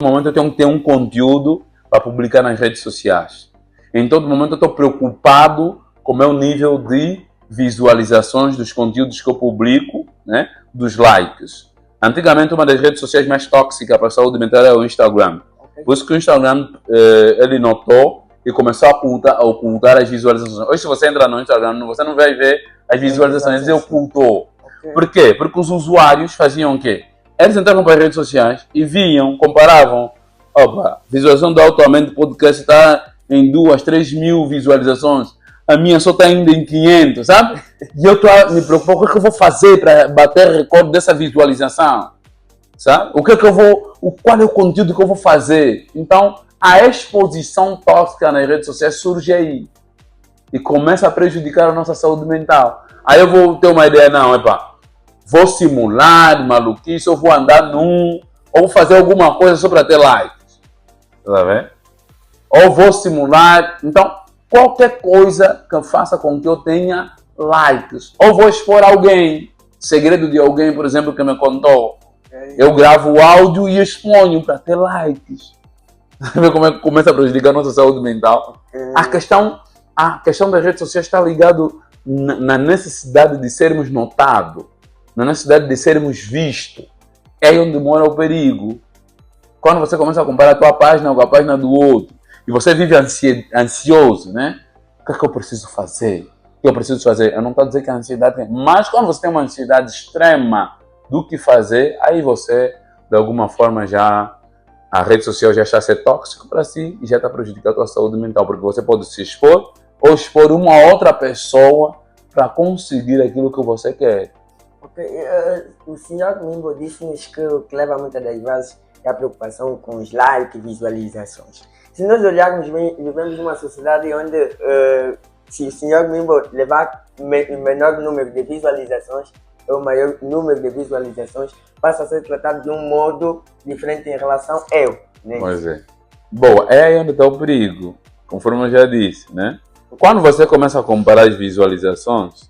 momento eu tenho que ter um conteúdo para publicar nas redes sociais. Em todo momento eu estou preocupado com o meu nível de visualizações dos conteúdos que eu publico, né? Dos likes. Antigamente uma das redes sociais mais tóxicas para a saúde mental é o Instagram. Por isso que o Instagram ele notou e começou a ocultar as visualizações. Hoje se você entra no Instagram, você não vai ver as visualizações, ele ocultou. Por quê? Porque os usuários faziam o quê? Eles entravam para as redes sociais e viam, comparavam. Opa, visualização do Atualmente Podcast está em 2, 3 mil visualizações. A minha só está ainda em 500, sabe? E eu estou a me preocupar, o que é que eu vou fazer para bater recorde dessa visualização? Sabe? Qual é o conteúdo que eu vou fazer? Então, a exposição tóxica nas redes sociais surge aí. E começa a prejudicar a nossa saúde mental. Aí eu vou ter uma ideia, não, vou simular maluquice, ou vou andar ou vou fazer alguma coisa só para ter likes. Tá vendo? Ou vou simular. Então, qualquer coisa que faça com que eu tenha likes. Ou vou expor alguém. Segredo de alguém, por exemplo, que me contou. Eu gravo o áudio e exponho para ter likes. Vê como é que começa a prejudicar a nossa saúde mental? A questão das redes sociais está ligada na necessidade de sermos notados. Na necessidade de sermos vistos. É aí onde mora o perigo. Quando você começa a comparar a tua página com a página do outro, e você vive ansioso, né? O que é que eu preciso fazer? O que eu preciso fazer? Eu não estou a dizer que a ansiedade mas quando você tem uma ansiedade extrema do que fazer, aí você, de alguma forma, a rede social já está a ser tóxica para si e já está prejudicando a tua saúde mental, porque você pode se expor ou expor uma outra pessoa para conseguir aquilo que você quer. O senhor Mimbo disse-nos que o que leva muitas das vezes é a preocupação com os likes e visualizações. Se nós olharmos bem, vivemos numa sociedade onde se o senhor Mimbo levar o menor número de visualizações, ou o maior número de visualizações, passa a ser tratado de um modo diferente em relação a eu. Né? Pois é. Boa, é aí onde está o perigo, conforme eu já disse, né? Quando você começa a comparar as visualizações,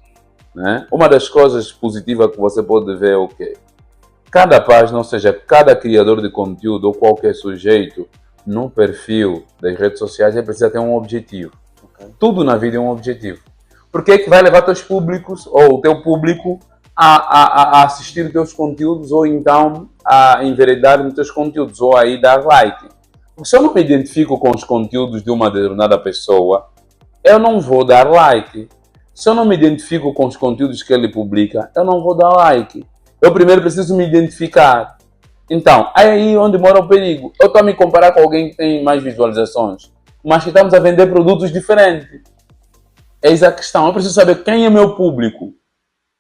né? Uma das coisas positivas que você pode ver é o quê? Cada página, ou seja, cada criador de conteúdo ou qualquer sujeito no perfil das redes sociais, ele precisa ter um objetivo. Tudo na vida é um objetivo. Porque é que vai levar teus públicos, ou o teu público, a assistir os teus conteúdos, ou então a enveredar nos teus conteúdos, ou aí dar like. Se eu não me identifico com os conteúdos de uma determinada pessoa, eu não vou dar like. Se eu não me identifico com os conteúdos que ele publica, eu não vou dar like. Eu primeiro preciso me identificar. Então, é aí onde mora o perigo. Eu estou a me comparar com alguém que tem mais visualizações, mas que estamos a vender produtos diferentes. Eis a questão. Eu preciso saber quem é meu público.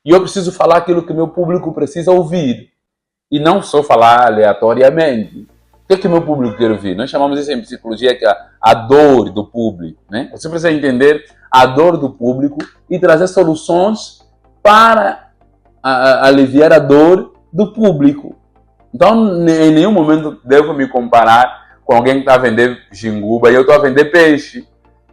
E eu preciso falar aquilo que meu público precisa ouvir. E não só falar aleatoriamente. O que é que meu público quer ouvir? Nós chamamos isso em psicologia que é a dor do público. Né? Você precisa entender a dor do público e trazer soluções para aliviar a dor do público. Então, em nenhum momento devo me comparar com alguém que está a vender jinguba e eu estou a vender peixe.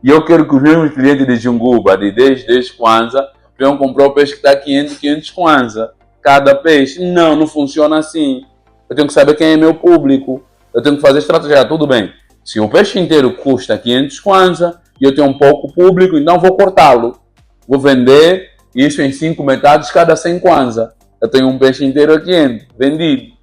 E eu quero que os meus clientes de jinguba, de 10 kwanza, venham comprar o peixe que está 500 kwanza. Cada peixe. Não funciona assim. Eu tenho que saber quem é meu público. Eu tenho que fazer estratégia. Tudo bem. Se o peixe inteiro custa 500 kwanza e eu tenho um pouco público, então vou cortá-lo. Vou vender isso em 5 metades cada 100 kwanza. Eu tenho um peixe inteiro a 500 vendido.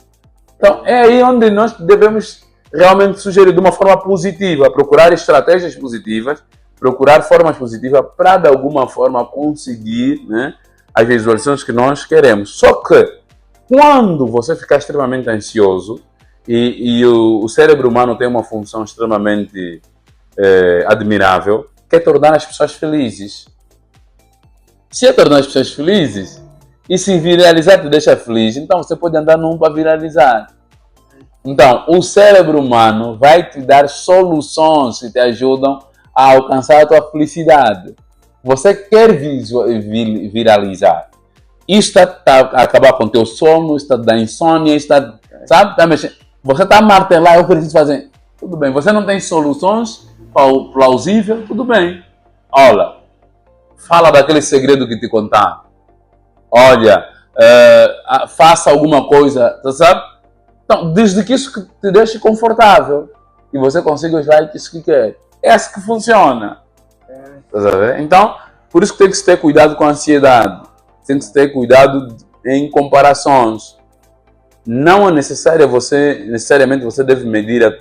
Então é aí onde nós devemos realmente sugerir de uma forma positiva, procurar estratégias positivas, procurar formas positivas para de alguma forma conseguir, né, as visualizações que nós queremos. Só que quando você ficar extremamente ansioso e o cérebro humano tem uma função extremamente admirável, que é tornar as pessoas felizes. Se é tornar as pessoas felizes e se viralizar te deixa feliz, então você pode andar num para viralizar. Então, o cérebro humano vai te dar soluções que te ajudam a alcançar a tua felicidade. Você quer viralizar. Isto está a acabar com o teu sono, está a dar insônia, está, sabe? Está mexendo. Você está a martelar, eu preciso fazer. Tudo bem, você não tem soluções plausíveis, tudo bem. Olha, fala daquele segredo que te contar. Olha, faça alguma coisa, sabe? Então, desde que isso que te deixe confortável e você consiga os likes que quer. É assim que funciona. Tá a ver? Então, por isso que tem que se ter cuidado com a ansiedade. Tem que se ter cuidado em comparações. Não é necessariamente você deve medir a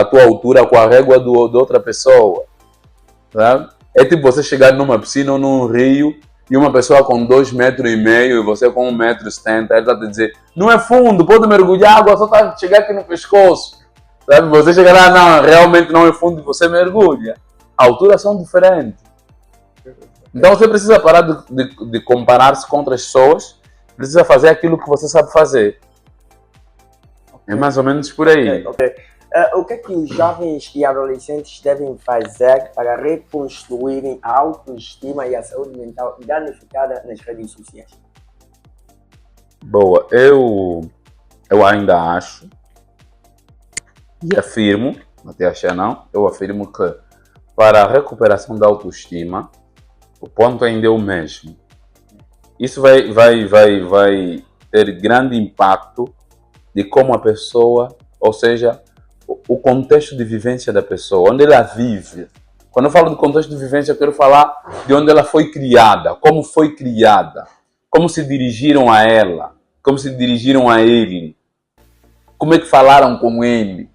tua altura com a régua de outra pessoa. Tá? É tipo você chegar numa piscina ou num rio e uma pessoa com 2,5 metros e você com 1,70 m, ele está a dizer, não é fundo, pode mergulhar, a água só está a chegar aqui no pescoço. Sabe? Você chega lá, não, realmente não é fundo e você mergulha. A altura são diferentes. Então você precisa parar de comparar-se com outras pessoas, precisa fazer aquilo que você sabe fazer. É mais ou menos por aí. Okay. O que é que os jovens e adolescentes devem fazer para reconstruírem a autoestima e a saúde mental danificada nas redes sociais? Boa, eu ainda acho e afirmo, até achar não, eu afirmo que para a recuperação da autoestima, o ponto ainda é o mesmo. Isso vai ter grande impacto de como a pessoa, ou seja, o contexto de vivência da pessoa, onde ela vive. Quando eu falo de contexto de vivência, eu quero falar de onde ela foi criada, como foi criada, como se dirigiram a ela, como se dirigiram a ele, como é que falaram com ele,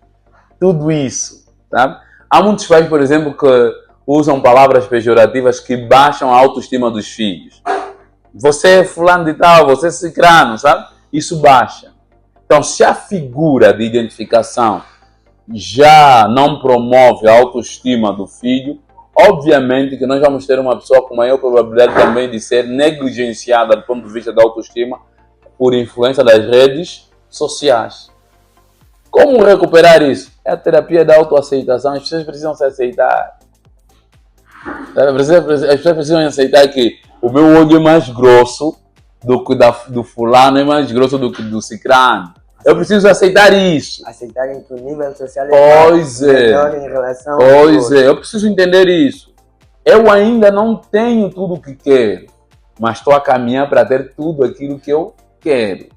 tudo isso. Tá? Há muitos pais, por exemplo, que usam palavras pejorativas que baixam a autoestima dos filhos. Você é fulano de tal, você é cicrano, sabe? Isso baixa. Então, se a figura de identificação já não promove a autoestima do filho, obviamente que nós vamos ter uma pessoa com maior probabilidade também de ser negligenciada do ponto de vista da autoestima por influência das redes sociais. Como recuperar isso? É a terapia da autoaceitação. As pessoas precisam se aceitar. As pessoas precisam aceitar que o meu olho é mais grosso do que do fulano, é mais grosso do que do cicrano. Eu preciso aceitar isso. Aceitarem que o nível social é melhor em relação Pois é, eu preciso entender isso. Eu ainda não tenho tudo o que quero, mas estou a caminhar para ter tudo aquilo que eu quero.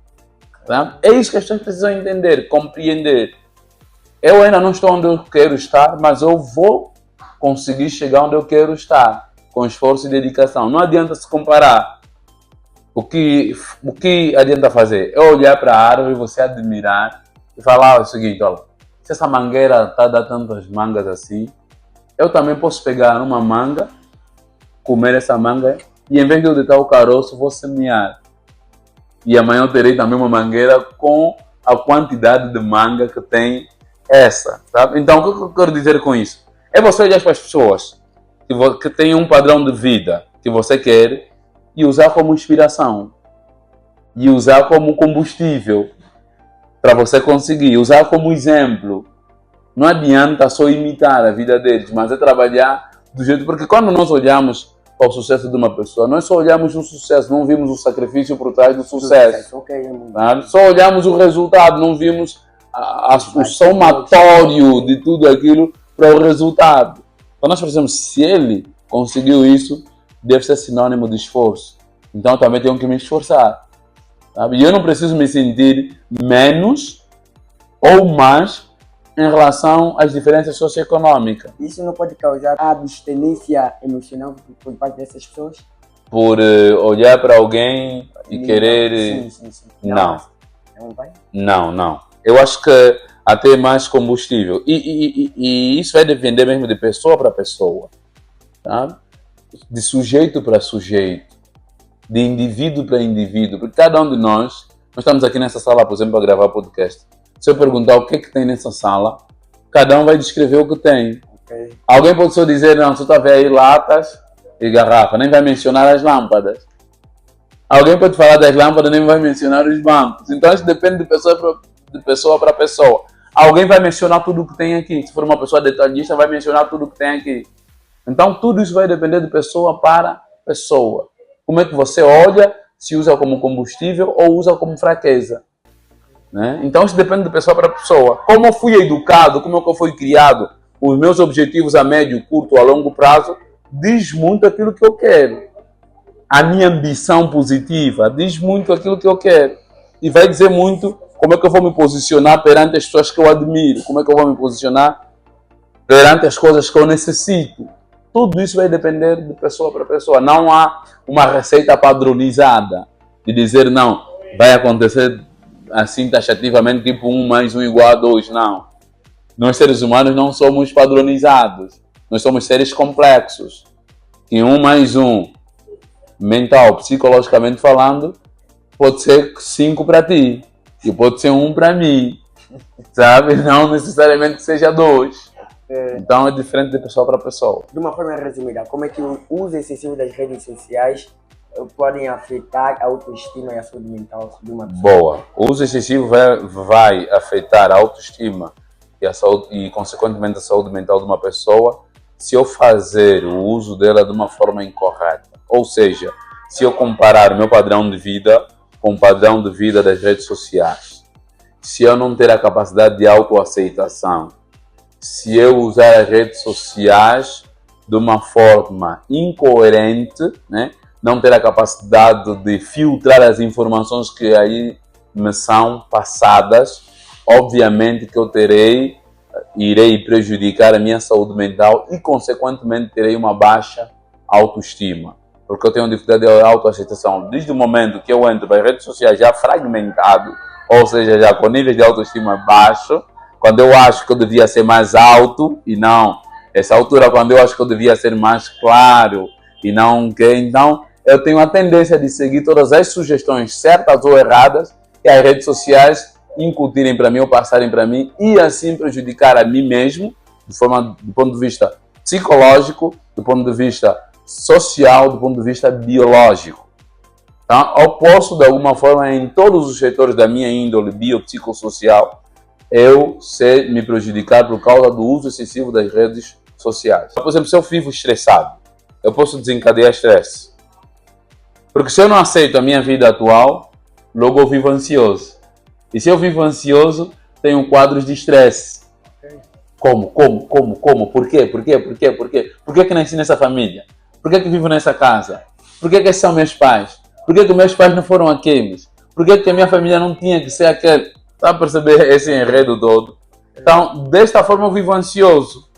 Tá? É isso que as pessoas precisam entender, compreender. Eu ainda não estou onde eu quero estar, mas eu vou conseguir chegar onde eu quero estar, com esforço e dedicação. Não adianta se comparar. O que adianta fazer? É olhar para a árvore, você admirar e falar o seguinte, olha, se essa mangueira está a dar tantas mangas assim, eu também posso pegar uma manga, comer essa manga e em vez de eu deitar o caroço, vou semear. E amanhã eu terei também uma mangueira com a quantidade de manga que tem essa. Tá? Então, o que eu quero dizer com isso? É você olhar para as pessoas que têm um padrão de vida que você quer e usar como inspiração. E usar como combustível para você conseguir. Usar como exemplo. Não adianta só imitar a vida deles, mas é trabalhar do jeito... Porque quando nós olhamos para o sucesso de uma pessoa, nós só olhamos o sucesso, não vimos o sacrifício por trás do sucesso. Tá? Só olhamos o resultado, não vimos o somatório de tudo aquilo para o resultado. Então nós precisamos, se ele conseguiu isso, deve ser sinônimo de esforço. Então eu também tenho que me esforçar. Sabe? E eu não preciso me sentir menos ou mais em relação às diferenças socioeconômicas. Isso não pode causar abstinência emocional por parte dessas pessoas? Por olhar para alguém e querer... Sim. Não. Não vai? Não. Eu acho que até é mais combustível. E isso vai depender mesmo de pessoa para pessoa. Tá? De sujeito para sujeito. De indivíduo para indivíduo. Porque cada um de nós estamos aqui nessa sala, por exemplo, para gravar podcast. Se eu perguntar o que é que tem nessa sala, cada um vai descrever o que tem. Okay. Alguém pode só dizer, não, só está a ver aí latas e garrafa, nem vai mencionar as lâmpadas. Alguém pode falar das lâmpadas, nem vai mencionar os bancos. Então isso depende de pessoa para pessoa. Alguém vai mencionar tudo o que tem aqui. Se for uma pessoa detalhista, vai mencionar tudo o que tem aqui. Então tudo isso vai depender de pessoa para pessoa. Como é que você olha, se usa como combustível ou usa como fraqueza. Né? Então isso depende de pessoa para pessoa. Como eu fui educado, como eu fui criado, os meus objetivos a médio, curto, a longo prazo, diz muito aquilo que eu quero. A minha ambição positiva diz muito aquilo que eu quero. E vai dizer muito Como é que eu vou me posicionar perante as pessoas que eu admiro? Como é que eu vou me posicionar perante as coisas que eu necessito? Tudo isso vai depender de pessoa para pessoa. Não há uma receita padronizada de dizer, não, vai acontecer assim taxativamente, tipo 1 mais 1 igual a 2. Não. Nós, seres humanos, não somos padronizados. Nós somos seres complexos. E 1 mais 1, mental, psicologicamente falando, pode ser 5 para ti. E pode ser 1 para mim. Sabe? Não necessariamente que seja 2. Então é diferente de pessoa para pessoa. De uma forma resumida, como é que o uso excessivo das redes sociais podem afetar a autoestima e a saúde mental de uma pessoa? Boa. O uso excessivo vai afetar a autoestima e a saúde, e consequentemente a saúde mental de uma pessoa se eu fazer o uso dela de uma forma incorreta. Ou seja, se eu comparar o meu padrão de vida com o padrão de vida das redes sociais, se eu não ter a capacidade de autoaceitação, se eu usar as redes sociais de uma forma incoerente, né? Não ter a capacidade de filtrar as informações que aí me são passadas, obviamente que eu irei prejudicar a minha saúde mental e, consequentemente, terei uma baixa autoestima. Porque eu tenho dificuldade de autoaceitação. Desde o momento que eu entro para as redes sociais já fragmentado, ou seja, já com níveis de autoestima baixo, quando eu acho que eu devia ser mais alto e não, essa altura quando eu acho que eu devia ser mais claro e não que, então eu tenho a tendência de seguir todas as sugestões certas ou erradas que as redes sociais incutirem para mim ou passarem para mim e assim prejudicar a mim mesmo do ponto de vista psicológico, do ponto de vista social, do ponto de vista biológico. Então, eu posso de alguma forma em todos os setores da minha índole biopsicossocial eu ser me prejudicar por causa do uso excessivo das redes sociais. Por exemplo, se eu vivo estressado, eu posso desencadear estresse. Porque se eu não aceito a minha vida atual, logo eu vivo ansioso. E se eu vivo ansioso, tenho quadros de estresse. Como? Por quê? Por que nasci nessa família? Por que vivo nessa casa? Por que esses são meus pais? Por que meus pais não foram aqueles? Por que a minha família não tinha que ser aquele? Está a perceber esse enredo todo? Então, desta forma eu vivo ansioso.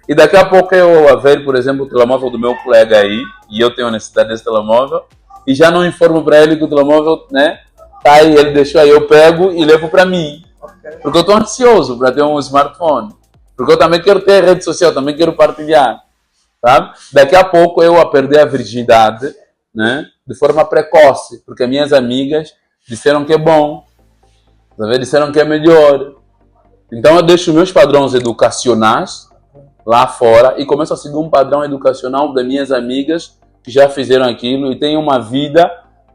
E daqui a pouco eu a ver, por exemplo, o telemóvel do meu colega aí, e eu tenho necessidade desse telemóvel, e já não informo para ele que o telemóvel, né, tá aí, ele deixou aí, eu pego e levo para mim. Porque eu estou ansioso para ter um smartphone. Porque eu também quero ter rede social, também quero partilhar. Sabe? Daqui a pouco eu a perder a virgindade, né, de forma precoce, porque minhas amigas disseram que é bom. Disseram que é melhor. Então eu deixo meus padrões educacionais lá fora e começo a seguir um padrão educacional das minhas amigas que já fizeram aquilo e têm uma vida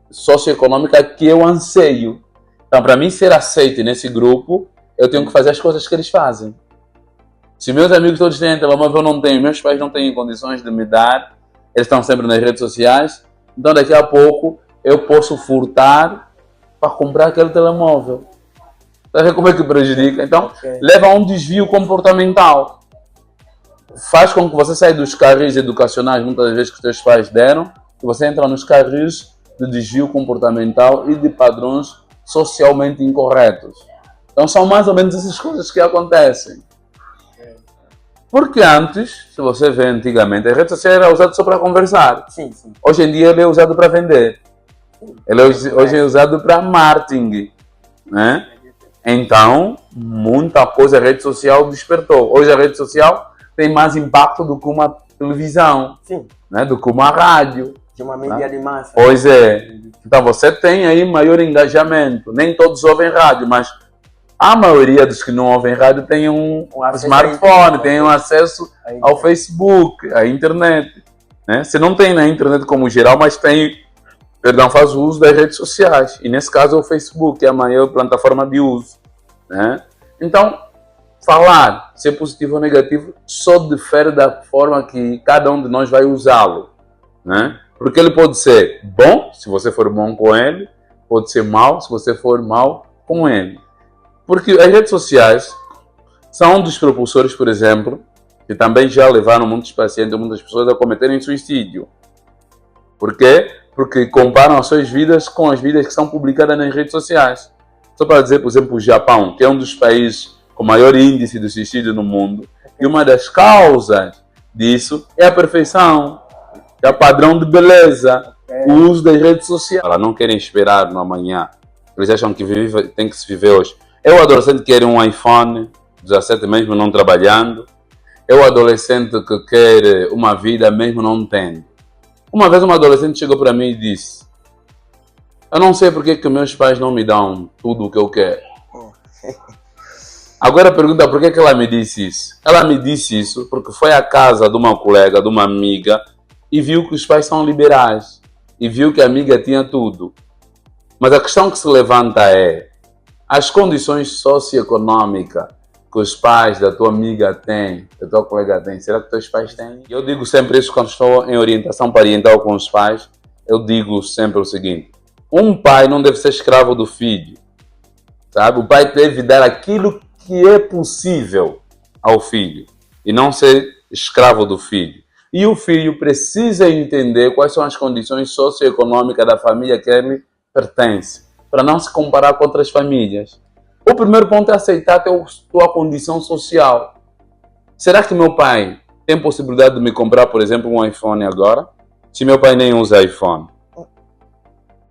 socioeconômica que eu anseio. Então, para mim ser aceito nesse grupo, eu tenho que fazer as coisas que eles fazem. Se meus amigos todos têm telemóvel, eu não tenho, meus pais não têm condições de me dar, eles estão sempre nas redes sociais, então daqui a pouco eu posso furtar para comprar aquele telemóvel. Sabe como é que prejudica? Então, leva a um desvio comportamental. Faz com que você saia dos carris educacionais, muitas vezes que os teus pais deram, e você entra nos carris de desvio comportamental e de padrões socialmente incorretos. Então, são mais ou menos essas coisas que acontecem. Porque antes, se você vê antigamente, a rede social era usada só para conversar. Sim. Hoje em dia ele é usado para vender. Ele hoje é usado para marketing. Né? Então, muita coisa a rede social despertou. Hoje a rede social tem mais impacto do que uma televisão, né? Do que uma rádio. De uma mídia de massa. Pois é. Então você tem aí maior engajamento. Nem todos ouvem rádio, mas a maioria dos que não ouvem rádio tem um smartphone, tem um acesso ao Facebook, à internet. Né? Você não tem na internet como geral, mas faz o uso das redes sociais. E nesse caso é o Facebook, é a maior plataforma de uso. Né? Então, falar se é positivo ou negativo só difere da forma que cada um de nós vai usá-lo. Né? Porque ele pode ser bom, se você for bom com ele, pode ser mal, se você for mal com ele. Porque as redes sociais são um dos propulsores, por exemplo, que também já levaram muitos pacientes, muitas pessoas a cometerem suicídio. Por quê? Porque comparam as suas vidas com as vidas que são publicadas nas redes sociais. Só para dizer, por exemplo, o Japão, que é um dos países com maior índice de suicídio no mundo, e uma das causas disso é a perfeição, é o padrão de beleza, o uso das redes sociais. Elas não querem esperar no amanhã, eles acham que tem que se viver hoje. É o adolescente que quer um iPhone 17 mesmo não trabalhando, é o adolescente que quer uma vida mesmo não tendo. Uma vez uma adolescente chegou para mim e disse: eu não sei porque que meus pais não me dão tudo o que eu quero. Agora pergunta por que ela me disse isso. Ela me disse isso porque foi à casa de uma colega, de uma amiga, e viu que os pais são liberais. E viu que a amiga tinha tudo. Mas a questão que se levanta é: as condições socioeconômicas que os pais da tua amiga têm, da tua colega têm, será que teus pais têm? Eu digo sempre isso quando estou em orientação parental com os pais. Eu digo sempre o seguinte: um pai não deve ser escravo do filho. Sabe? O pai deve dar aquilo que é possível ao filho e não ser escravo do filho. E o filho precisa entender quais são as condições socioeconômicas da família que ele pertence, para não se comparar com outras famílias. O primeiro ponto é aceitar a tua condição social. Será que meu pai tem possibilidade de me comprar, por exemplo, um iPhone agora? Se meu pai nem usa iPhone.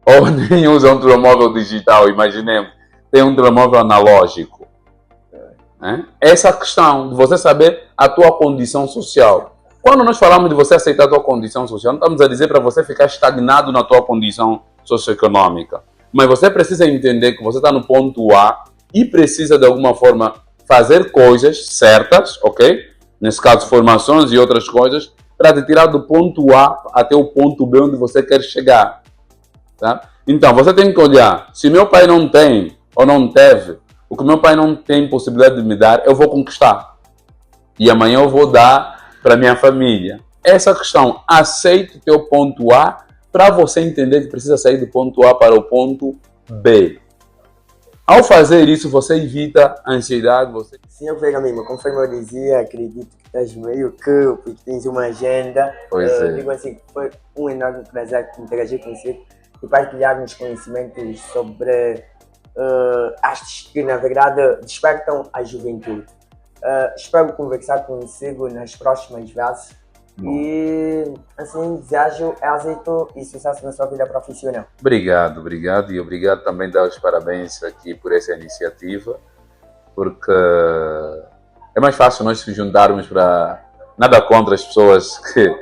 Ou nem usa um telemóvel digital, imaginemos. Tem um telemóvel analógico. Essa é a questão de você saber a tua condição social. Quando nós falamos de você aceitar a tua condição social, não estamos a dizer para você ficar estagnado na tua condição socioeconômica. Mas você precisa entender que você está no ponto A e precisa de alguma forma fazer coisas certas, ok? Nesse caso, formações e outras coisas, para te tirar do ponto A até o ponto B onde você quer chegar. Tá? Então, você tem que olhar, se meu pai não tem ou não teve, o que meu pai não tem possibilidade de me dar, eu vou conquistar. E amanhã eu vou dar para minha família. Essa questão, aceite o teu ponto A para você entender que precisa sair do ponto A para o ponto B. Ao fazer isso, você evita a ansiedade. Sim, eu pego mesmo. Conforme eu dizia, acredito que estás meio campo e que tens uma agenda. Pois é. Digo assim, foi um enorme prazer interagir consigo e partilharmos conhecimentos sobre artes que, na verdade, despertam a juventude. Espero conversar consigo nas próximas vezes. E assim, desejo êxito e sucesso na sua vida profissional. Obrigado e obrigado também dar os parabéns aqui por essa iniciativa, porque é mais fácil nós se juntarmos para... Nada contra as pessoas que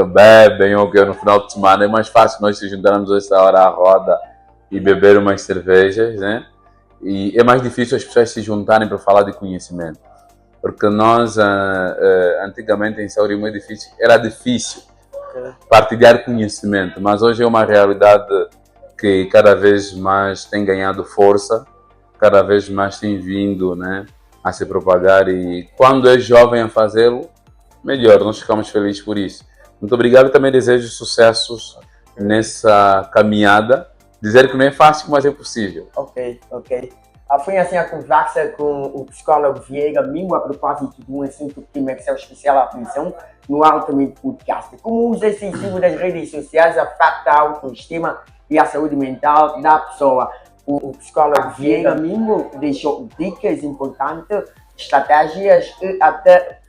bebem ou que no final de semana, é mais fácil nós se juntarmos a essa hora à roda e beber umas cervejas, né? E é mais difícil as pessoas se juntarem para falar de conhecimento. Porque nós, antigamente em Sauri era difícil partilhar conhecimento, mas hoje é uma realidade que cada vez mais tem ganhado força, cada vez mais tem vindo, né, a se propagar, e quando é jovem a fazê-lo, melhor, nós ficamos felizes por isso. Muito obrigado e também desejo sucessos nessa caminhada. Dizer que não é fácil, mas é possível. Ok. Foi assim a conversa com o psicólogo Vieira Mingo a propósito de um assunto que mereceu especial atenção no Altamente Podcast. Como o uso excessivo das redes sociais afeta a autoestima e a saúde mental da pessoa. O psicólogo Vieira Mingo deixou dicas importantes, estratégias e até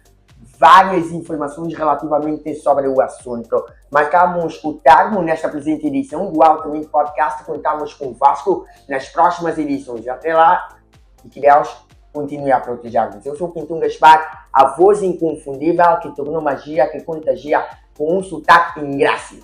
várias informações relativamente sobre o assunto. Marcamos o termo nesta presente edição do Altamente Podcast. Contamos convosco nas próximas edições. Até lá, e que Deus continue a proteger-nos. Eu sou o Pintum Gaspar, a voz inconfundível que tornou magia, que contagia com um sotaque ingrácio.